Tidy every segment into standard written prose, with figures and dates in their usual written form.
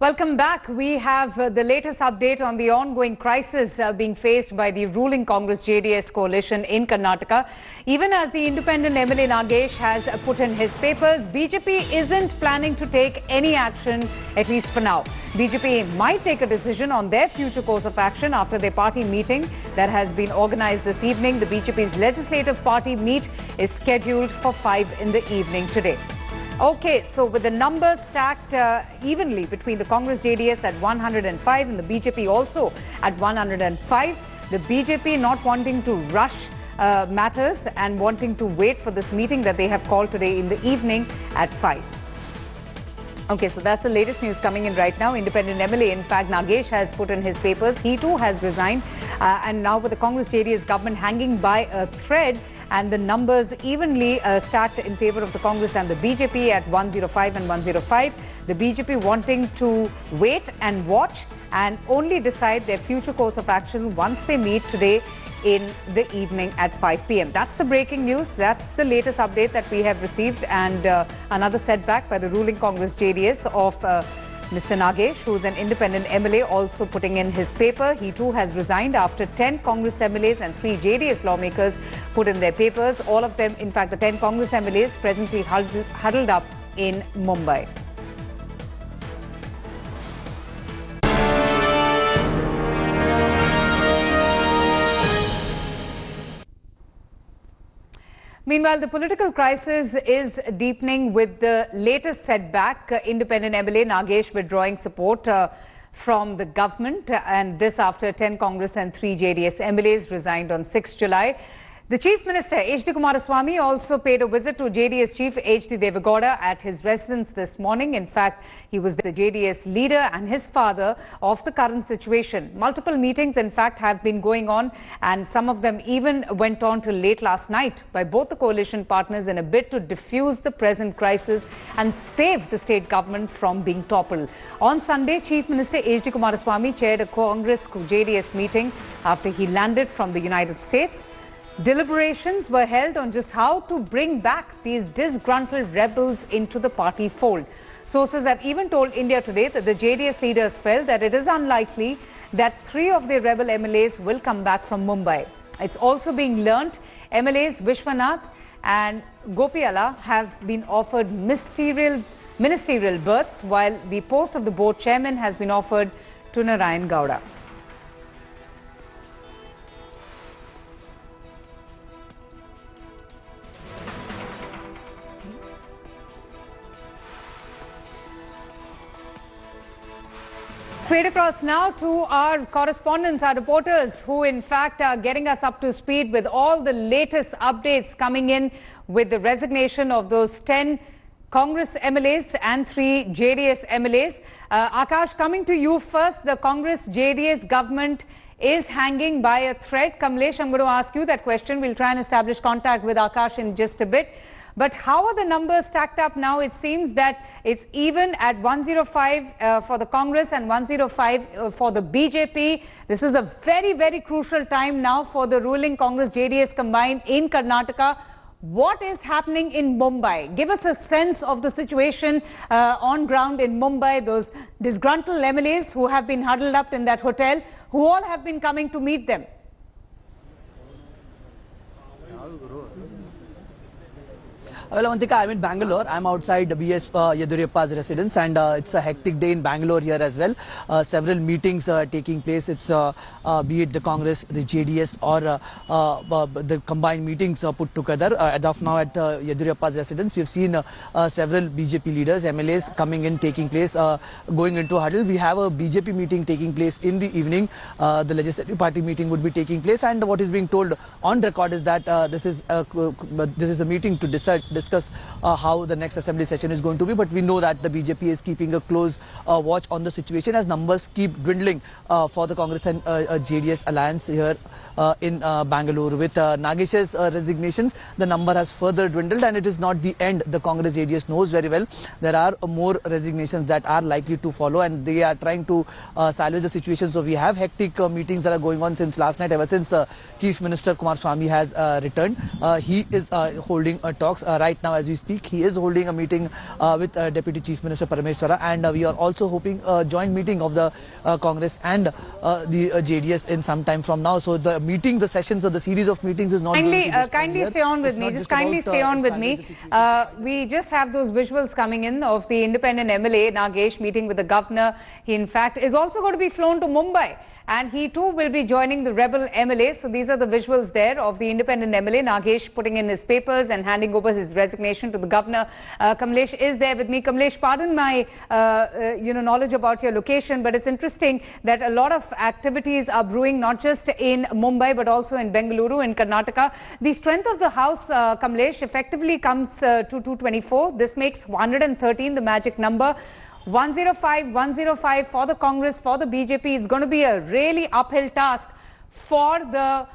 Welcome back. We have the latest update on the ongoing crisis being faced by the ruling Congress JDS coalition in Karnataka. Even as the independent MLA Nagesh has put in his papers, BJP isn't planning to take any action, at least for now. BJP might take a decision on their future course of action after their party meeting that has been organized this evening. The BJP's legislative party meet is scheduled for 5 in the evening today. Okay, so with the numbers stacked evenly between the Congress JDS at 105 and the BJP also at 105, the BJP not wanting to rush matters and wanting to wait for this meeting that they have called today in the evening at 5. Okay, so that's the latest news coming in right now. Independent MLA, in fact, Nagesh has put in his papers. He too has resigned. And now with the Congress JDS government hanging by a thread and the numbers evenly stacked in favor of the Congress and the BJP at 105 and 105, the BJP wanting to wait and watch and only decide their future course of action once they meet today in the evening at 5 p.m. That's the breaking news. That's the latest update that we have received, and another setback by the ruling Congress JDS of Mr. Nagesh, who's an independent MLA, also putting in his paper. He too has resigned after 10 Congress MLAs and 3 JDS lawmakers put in their papers. All of them, in fact, the 10 Congress MLAs presently huddled up in Mumbai. Meanwhile, the political crisis is deepening with the latest setback. Independent MLA Nagesh withdrawing support from the government, and this after 10 Congress and 3 JDS MLAs resigned on 6 July. The Chief Minister, H Kumaraswamy, also paid a visit to JDS Chief H Devegoda at his residence this morning. In fact, he was the JDS leader and his father of the current situation. Multiple meetings, in fact, have been going on, and some of them even went on till late last night by both the coalition partners in a bid to diffuse the present crisis and save the state government from being toppled. On Sunday, Chief Minister H Kumaraswamy chaired a Congress JDS meeting after he landed from the United States. Deliberations were held on just how to bring back these disgruntled rebels into the party fold. Sources have even told India Today that the JDS leaders felt that it is unlikely that 3 of their rebel MLAs will come back from Mumbai. It's also being learnt MLAs Vishwanath and Gopiala have been offered ministerial berths, while the post of the board chairman has been offered to Narayan Gowda. Straight across now to our correspondents, our reporters, who in fact are getting us up to speed with all the latest updates coming in with the resignation of those 10 Congress MLAs and 3 JDS MLAs. Akash, coming to you first, the Congress JDS government is hanging by a thread. Kamlesh, I'm going to ask you that question. We'll try and establish contact with Akash in just a bit. But how are the numbers stacked up now? It seems that it's even at 105 for the Congress and 105 for the BJP. This is a very, very crucial time now for the ruling Congress JDS combined in Karnataka. What is happening in Mumbai? Give us a sense of the situation on ground in Mumbai, those disgruntled MLAs who have been huddled up in that hotel, who all have been coming to meet them. Well, Avantika, I'm in Bangalore. I'm outside BS Yedurappa's residence, and it's a hectic day in Bangalore here as well. Several meetings taking place. It's be it the Congress, the JDS, or the combined meetings put together. As of now, at Yedurappa's residence, we've seen several BJP leaders, MLAs coming in, taking place, going into huddle. We have a BJP meeting taking place in the evening. The legislative party meeting would be taking place, and what is being told on record is that this is a meeting to discuss how the next assembly session is going to be, but we know that the BJP is keeping a close watch on the situation as numbers keep dwindling for the Congress and JDS alliance here in Bengaluru. With Nagesh's resignations, the number has further dwindled, and it is not the end. The Congress JDS knows very well there are more resignations that are likely to follow, and they are trying to salvage the situation. So we have hectic meetings that are going on since last night, ever since Chief Minister Kumaraswamy has returned. He is holding talks right right now as we speak. He is holding a meeting with Deputy Chief Minister Parameswara, and we are also hoping a joint meeting of the Congress and the JDS in some time from now. So the meeting, the sessions or the series of meetings is not kindly stay on with me. Just kindly stay on with me. We just have those visuals coming in of the independent MLA Nagesh meeting with the governor. He in fact is also going to be flown to Mumbai, and he too will be joining the rebel MLA. So these are the visuals there of the independent MLA Nagesh putting in his papers and handing over his resignation to the governor. Kamlesh is there with me. Kamlesh, pardon my knowledge about your location, but it's interesting that a lot of activities are brewing not just in Mumbai but also in Bengaluru in Karnataka. The strength of the house, Kamlesh, effectively comes to 224. This makes 113 the magic number. 105 for the Congress, for the BJP. It's going to be a really uphill task for the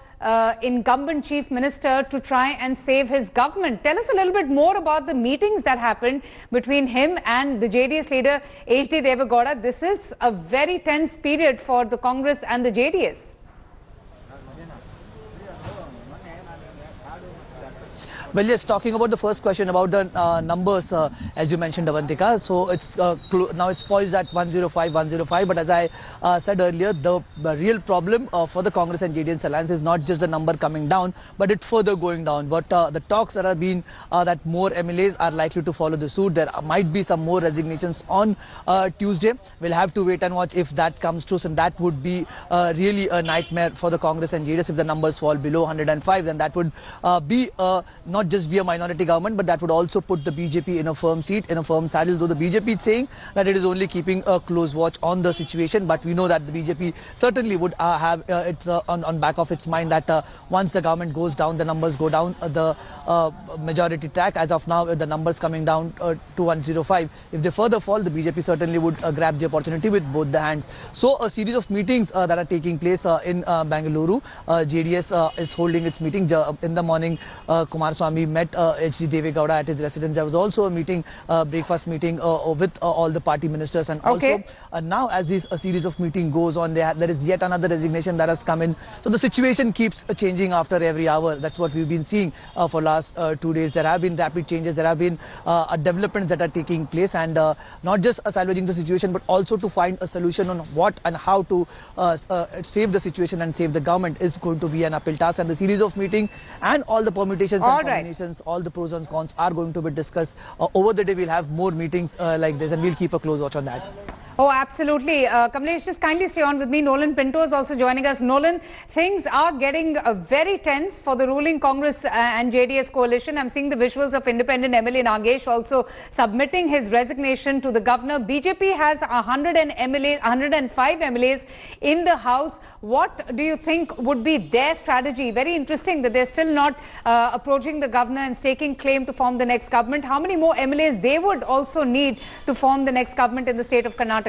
incumbent Chief Minister to try and save his government. Tell us a little bit more about the meetings that happened between him and the JDS leader H Devve Gowda. This is a very tense period for the Congress and the JDS. Well, yes, talking about the first question about the numbers, as you mentioned, Avantika. So it's now it's poised at 105. But as I said earlier, the real problem for the Congress and JDS alliance is not just the number coming down, but it further going down. But the talks that are being that more MLAs are likely to follow the suit. There might be some more resignations on Tuesday. We'll have to wait and watch if that comes true, and that would be really a nightmare for the Congress and JDS if the numbers fall below 105. Then that would be not just be a minority government, but that would also put the BJP in a firm seat, in a firm saddle, though the BJP is saying that it is only keeping a close watch on the situation. But we know that the BJP certainly would have it on back of its mind that once the government goes down, the numbers go down the majority track. As of now, the numbers coming down to 105. If they further fall, the BJP certainly would grab the opportunity with both the hands. So a series of meetings that are taking place in Bengaluru. JDS is holding its meeting in the morning. Kumaraswamy met H Devve Gowda at his residence. There was also a meeting, breakfast meeting with all the party ministers, and also now as this series of meeting goes on, there is yet another resignation that has come in. So the situation keeps changing after every hour. That's what we've been seeing for last 2 days. There have been rapid changes. There have been developments that are taking place, and not just salvaging the situation, but also to find a solution on what and how to save the situation and save the government is going to be an uphill task. And the series of meeting and all the permutations and combinations, all the pros and cons are going to be discussed over the day. We'll have more meetings like this, and we'll keep a close watch on that. Oh, absolutely. Kamlesh, just kindly stay on with me. Nolan Pinto is also joining us. Nolan, things are getting very tense for the ruling Congress and JDS coalition. I'm seeing the visuals of independent MLA Nagesh also submitting his resignation to the governor. BJP has 105 MLAs in the House. What do you think would be their strategy? Very interesting that they're still not approaching the governor and staking claim to form the next government. How many more MLAs they would also need to form the next government in the state of Karnataka?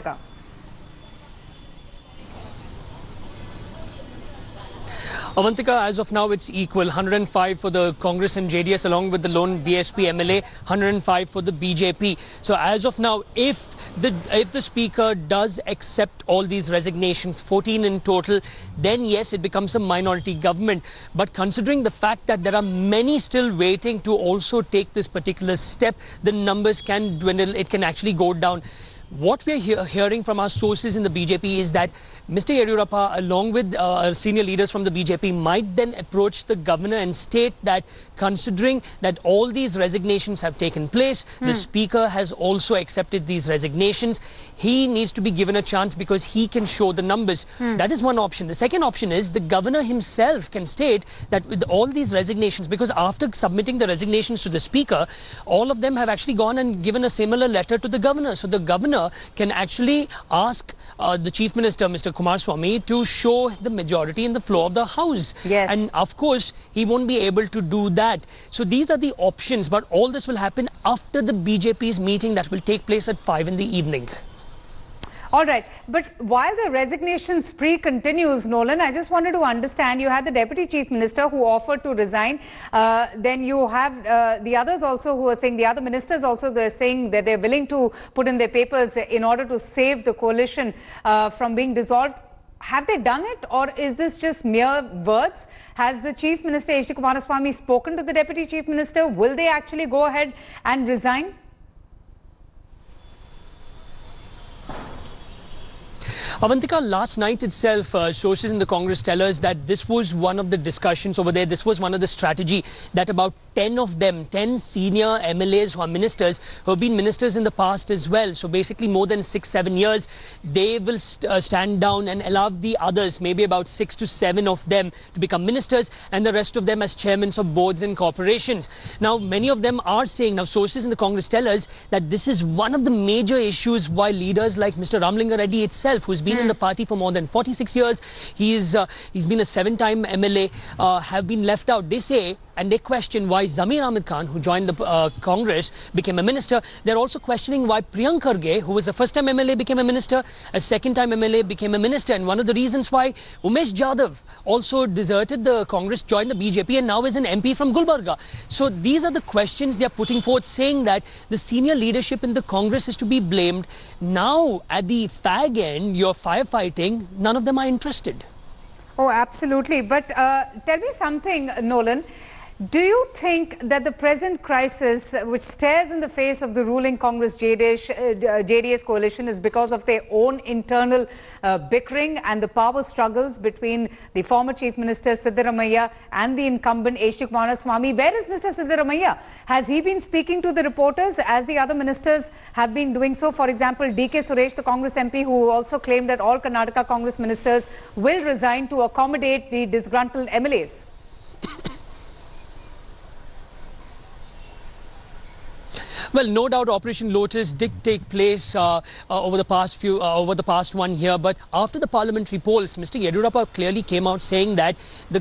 Avantika, as of now, it's equal. 105 for the Congress and JDS, along with the lone BSP MLA, 105 for the BJP. So as of now, if the Speaker does accept all these resignations, 14 in total, then yes, it becomes a minority government. But considering the fact that there are many still waiting to also take this particular step, the numbers can dwindle. It can actually go down. What we are hearing from our sources in the BJP is that Mr. Yediyurappa, along with senior leaders from the BJP, might then approach the governor and state that considering that all these resignations have taken place, the Speaker has also accepted these resignations, he needs to be given a chance because he can show the numbers. That is one option. The second option is the governor himself can state that with all these resignations, because after submitting the resignations to the Speaker, all of them have actually gone and given a similar letter to the governor. So the governor can actually ask the Chief Minister, Mr. Kumaraswamy, to show the majority in the floor of the House. Yes. And of course, he won't be able to do that. So these are the options, but all this will happen after the BJP's meeting that will take place at 5 in the evening. All right. But while the resignation spree continues, Nolan, I just wanted to understand, you had the Deputy Chief Minister who offered to resign. Then you have the others also who are saying, the other ministers also, they're saying that they're willing to put in their papers in order to save the coalition from being dissolved. have they done it, or is this just mere words? Has the Chief Minister H Kumaraswamy spoken to the Deputy Chief Minister? Will they actually go ahead and resign? Avantika, last night itself, sources in the Congress tell us that this was one of the discussions over there. This was one of the strategy that about 10 of them, 10 senior MLAs who are ministers, who have been ministers in the past as well. So basically more than 6-7 years, they will stand down and allow the others, maybe about 6 to 7 of them to become ministers and the rest of them as chairmen of boards and corporations. Now, many of them are saying, now sources in the Congress tell us that this is one of the major issues why leaders like Mr. Ramlinga Reddy itself, who's been in the party for more than 46 years, he's been a 7-time MLA, have been left out. They say, and they question why Zamir Ahmed Khan, who joined the Congress, became a minister. They're also questioning why Priyank Kharge, who was a first-time MLA, became a minister, a second-time MLA became a minister. And one of the reasons why Umesh Jadhav also deserted the Congress, joined the BJP, and now is an MP from Gulbarga. So these are the questions they're putting forth, saying that the senior leadership in the Congress is to be blamed. Now, at the fag end, you're firefighting, none of them are interested. Oh, absolutely. But tell me something, Nolan. Do you think that the present crisis, which stares in the face of the ruling Congress JDS coalition, is because of their own internal bickering and the power struggles between the former Chief Minister Siddaramaiah and the incumbent H. Kumaraswamy? Where is Mr. Siddaramaiah? Has he been speaking to the reporters as the other ministers have been doing so? For example, DK Suresh, the Congress MP, who also claimed that all Karnataka Congress ministers will resign to accommodate the disgruntled MLAs. Well, no doubt Operation Lotus did take place over the past 1 year, but after the parliamentary polls, Mr. Yediyurappa clearly came out saying that the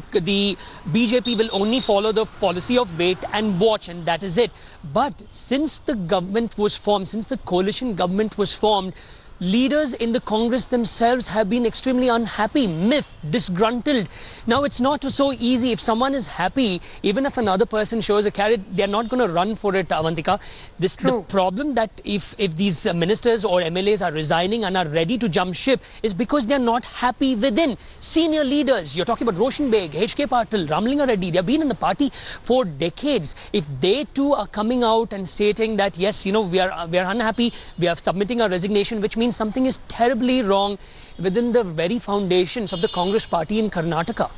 BJP will only follow the policy of wait and watch, and that is it. But since the government was formed, since the coalition government was formed, leaders in the Congress themselves have been extremely unhappy, miffed, disgruntled. Now, it's not so easy. If someone is happy, even if another person shows a carrot, they're not going to run for it, Avantika. The problem that if these ministers or MLAs are resigning and are ready to jump ship is because they're not happy within. Senior leaders, you're talking about Roshan Beg, HK Patil, Ramlinga Reddy, they've been in the party for decades. If they too are coming out and stating that, yes, you know, we are unhappy, we are submitting our resignation, which means something is terribly wrong within the very foundations of the Congress party in Karnataka.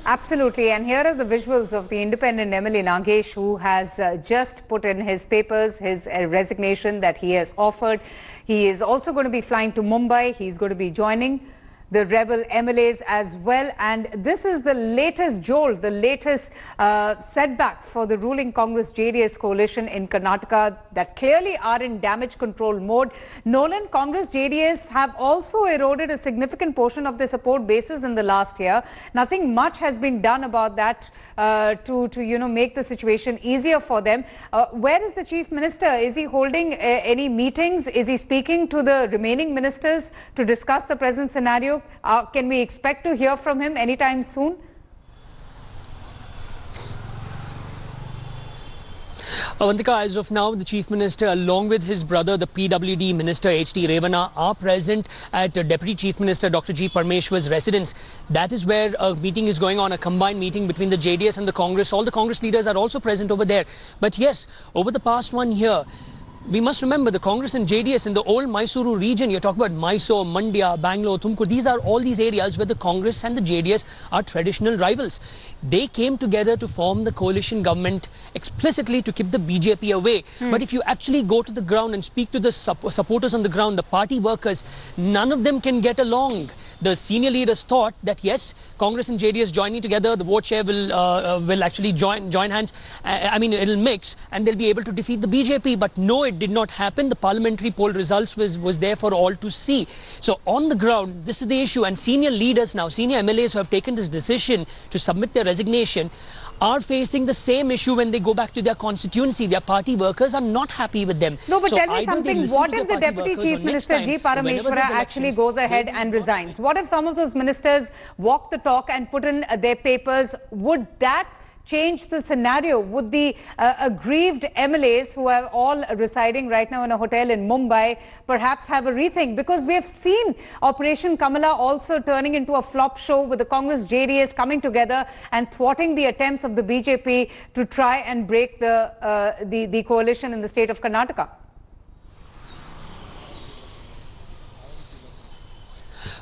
Absolutely. And here are the visuals of the independent MLA Nagesh, who has just put in his papers, his resignation that he has offered. He is also going to be flying to Mumbai. He's going to be joining the rebel MLAs as well. And this is the latest jolt, the latest setback for the ruling Congress JDS coalition in Karnataka that clearly are in damage control mode. Nolan, Congress JDS have also eroded a significant portion of their support bases in the last year. Nothing much has been done about that to make the situation easier for them. Where is the Chief Minister? Is he holding any meetings? Is he speaking to the remaining ministers to discuss the present scenario? Can we expect to hear from him anytime soon? Avantika, as of now, the Chief Minister, along with his brother, the PWD Minister H.D. Revana, are present at Deputy Chief Minister Dr. G. Parmeshwar's residence. That is where a meeting is going on, a combined meeting between the JDS and the Congress. All the Congress leaders are also present over there. But yes, over the past 1 year, we must remember the Congress and JDS in the old Mysuru region. You're talking about Mysore, Mandya, Bangalore, Tumkur. These are all these areas where the Congress and the JDS are traditional rivals. They came together to form the coalition government explicitly to keep the BJP away. But if you actually go to the ground and speak to the supporters on the ground, the party workers, none of them can get along. The senior leaders thought that yes, Congress and JDS joining together, the vote share will actually join hands. I mean, it'll mix and they'll be able to defeat the BJP. But no, it did not happen. The parliamentary poll results was there for all to see. So on the ground, this is the issue. And senior leaders now, senior MLAs who have taken this decision to submit their resignation, are facing the same issue when they go back to their constituency. Their party workers are not happy with them. No, but so tell me something. What if the Deputy Chief Minister G. Parameshwara actually goes ahead and resigns? What if some of those ministers walk the talk and put in their papers? Would that change the scenario? Would the aggrieved MLAs who are all residing right now in a hotel in Mumbai perhaps have a rethink? Because we have seen Operation Kamala also turning into a flop show, with the Congress JDS coming together and thwarting the attempts of the BJP to try and break the coalition in the state of Karnataka.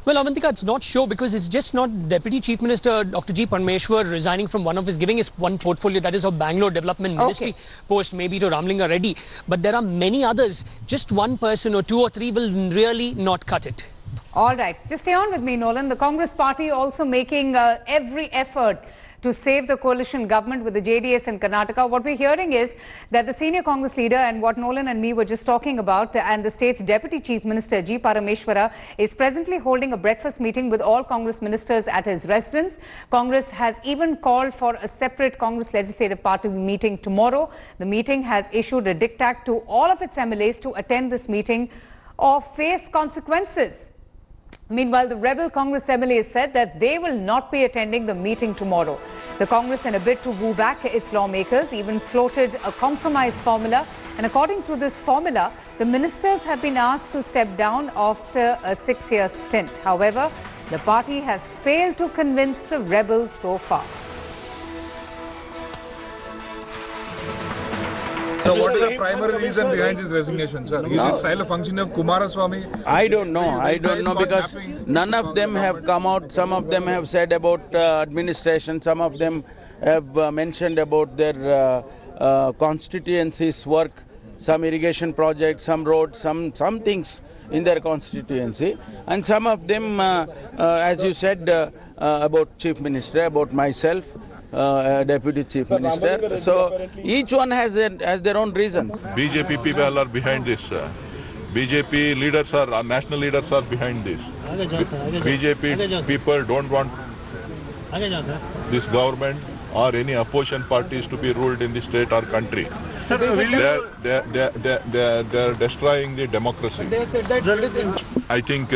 Well, Avantika, it's not sure, because it's just not Deputy Chief Minister Dr. G. Parameshwar resigning from giving his one portfolio, that is of Bangalore Development Ministry post, maybe to Ramlinga Reddy. But there are many others. Just one person or two or three will really not cut it. All right. Just stay on with me, Nolan. The Congress party also making every effort to save the coalition government with the JDS in Karnataka. What we're hearing is that the senior Congress leader, and what Nolan and me were just talking about, and the state's Deputy Chief Minister G. Parameshwara, is presently holding a breakfast meeting with all Congress ministers at his residence. Congress has even called for a separate Congress Legislative Party meeting tomorrow. The meeting has issued a diktat to all of its MLAs to attend this meeting or face consequences. Meanwhile, the rebel Congress MLAs said that they will not be attending the meeting tomorrow. The Congress, in a bid to woo back its lawmakers, even floated a compromise formula. And according to this formula, the ministers have been asked to step down after a 6-year stint. However, the party has failed to convince the rebels so far. So what is the primary reason behind his resignation, sir? Is it style of function of Kumaraswamy? I don't know. I don't know, because none of them have come out. Some of them have said about administration. Some of them have mentioned about their constituency's work, some irrigation projects, some roads, some things in their constituency. And some of them, as you said, about Chief Minister, about myself, Deputy Chief Minister. So each one has their own reasons. BJP people are behind this. BJP leaders our national leaders are behind this. BJP people don't want this government or any opposition parties to be ruled in the state or country. They're destroying the democracy. I think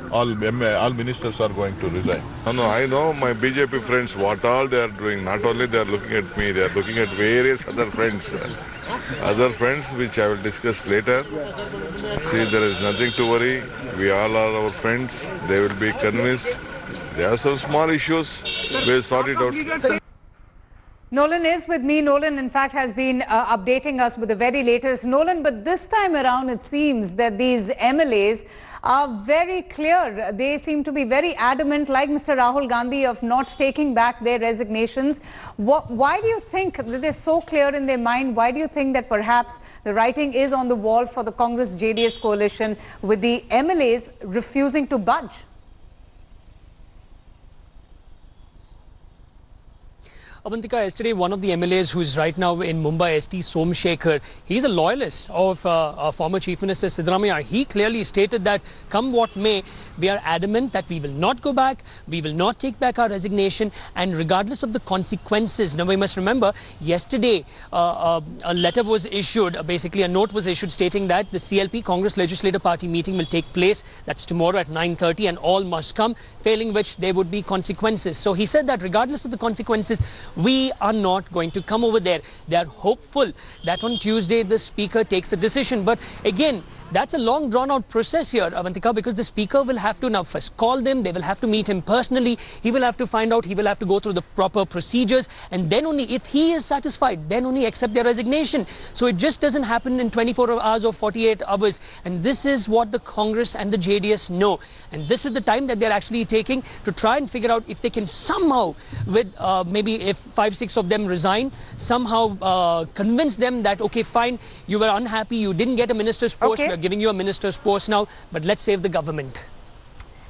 all ministers are going to resign. No, I know my BJP friends, what all they are doing. Not only they are looking at me, they are looking at various other friends. Other friends which I will discuss later. See, there is nothing to worry. We all are our friends. They will be convinced. There are some small issues. We'll sort it out. Nolan is with me. Nolan, in fact, has been updating us with the very latest. Nolan, but this time around, it seems that these MLAs are very clear. They seem to be very adamant, like Mr. Rahul Gandhi, of not taking back their resignations. Why do you think that they're so clear in their mind? Why do you think that perhaps the writing is on the wall for the Congress-JDS coalition, with the MLAs refusing to budge? Avantika, yesterday one of the MLAs who is right now in Mumbai, ST Somshekhar, he's a loyalist of former Chief Minister Siddaramaiah. He clearly stated that come what may, we are adamant that we will not go back, we will not take back our resignation, and regardless of the consequences. Now we must remember, yesterday a letter was issued, basically a note was issued stating that the CLP, Congress Legislative Party meeting will take place, that's tomorrow at 9:30, and all must come, failing which there would be consequences. So he said that regardless of the consequences, we are not going to come over there. They are hopeful that on Tuesday the Speaker takes a decision. But again, that's a long drawn out process here, Avantika, because the Speaker will have to now first call them, they will have to meet him personally, he will have to find out, he will have to go through the proper procedures, and then only if he is satisfied, then only accept their resignation. So it just doesn't happen in 24 hours or 48 hours. And this is what the Congress and the JDS know. And this is the time that they're actually taking to try and figure out if they can somehow, with maybe if 5-6 of them resign, somehow convince them that, okay, fine, you were unhappy, you didn't get a minister's post, we are giving you a minister's post now, but let's save the government.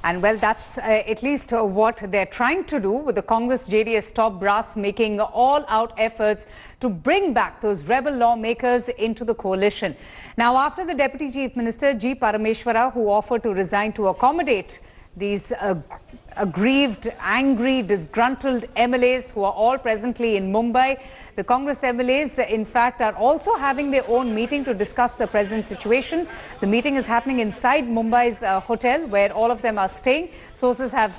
And well, that's at least what they're trying to do, with the Congress JDS top brass making all-out efforts to bring back those rebel lawmakers into the coalition. Now, after the Deputy Chief Minister G. Parameshwara, who offered to resign to accommodate these aggrieved, angry, disgruntled MLAs who are all presently in Mumbai. The Congress MLAs, in fact, are also having their own meeting to discuss the present situation. The meeting is happening inside Mumbai's hotel where all of them are staying. Sources have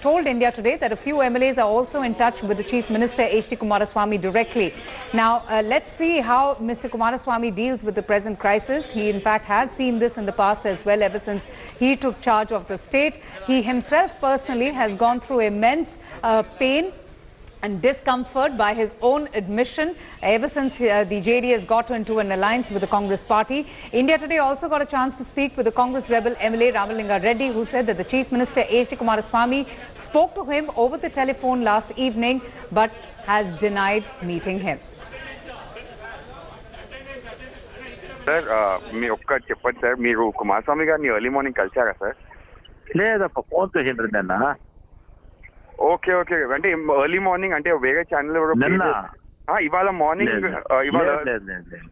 told India Today that a few MLAs are also in touch with the Chief Minister H Kumaraswamy directly. Now, let's see how Mr. Kumaraswamy deals with the present crisis. He, in fact, has seen this in the past as well ever since he took charge of the state. He himself personally has gone through immense pain and discomfort by his own admission ever since the JDS got into an alliance with the Congress party. India Today also got a chance to speak with the Congress rebel MLA Ramalinga Reddy, who said that the Chief Minister H D Kumaraswamy spoke to him over the telephone last evening but has denied meeting him. Sir, మీ ఒక్కటి చెప్పండి sir, మీరు కుమారస్వామి గారిని early morning కలిసారా sir? లేదప్ప phone చేసిండ్రు నిన్న. Okay okay, అంటే early morning అంటే వేరే channel నిన్న ఇవాళ మార్నింగ్ ఇవాళ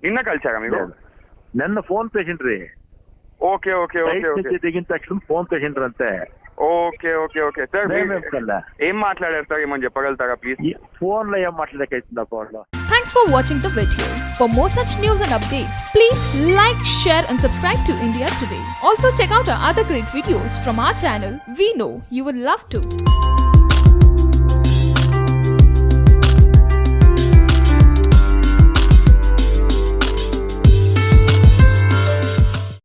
నిన్న కలిసారా మీరు? నిన్న ఫోన్ చేసిండ్రి. ఓకే ఓకే ఓకే ఓకే, దిగిన తక్షణ ఫోన్ చేసిండ్రు అంతే. ఓకే ఓకే ఓకే సార్, ఏం మాట్లాడారు సార్, ఏమని చెప్పగలుగుతారా ప్లీజ్? ఫోన్ లో ఏం మాట్లాడకైతుందా ఫోన్ లో. Thanks for watching the video. For more such news and updates, please like, share and subscribe to India Today. Also check out our other great videos from our channel. We know you will love to.